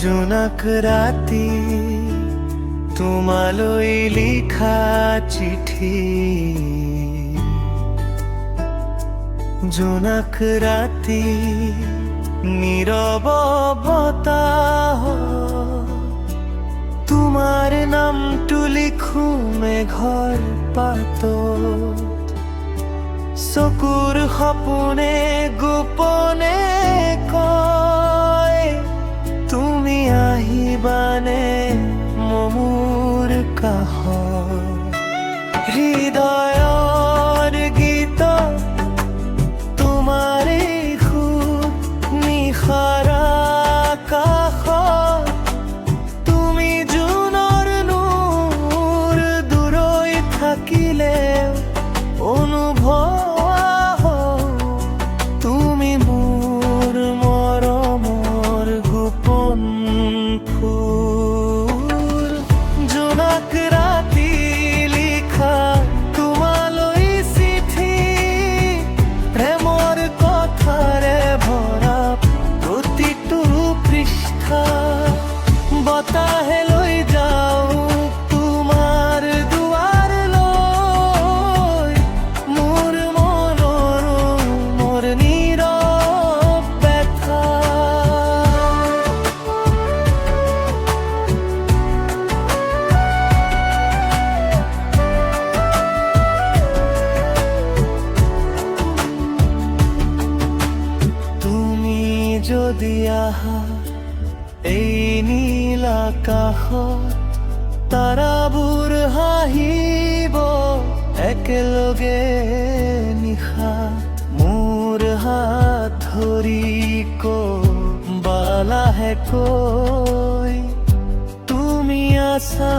জোনাক ৰাতি তোমালৈ লিখা চিঠি, জোনাক ৰাতি নীৰৱতা, তোমাৰ নামটো লিখো মেঘৰ পাতত, চকুৰ সপোনে গোপনে কয়, তুমি আহিবানে মোৰ কাষত। হৃদয়ৰ গীত তোমাৰে সুৰ, নিশাৰ আকাশত তুমি জোনৰ নূৰ, দূৰৈত থাকিলে অনুভৱ তুমি মোৰ মৰমৰ গোপন ফুল। জোনাক ৰাতি লিখা তোমালৈ চিঠি, প্ৰেমৰ কথাৰে ভৰা প্ৰতিটো পৃষ্ঠা, বতাহে লৈ যাওঁ তোমাৰ দুৱাৰলৈ, মোৰ মনৰ মোৰ নীৰৱ ব্যথা। তুমি যদি আহা এই নীল আকাশত, তাৰাবোৰ হাঁহিব একেলগে নিশা, মোৰ হাত ধৰি কবা লাহেকৈ তুমি আছা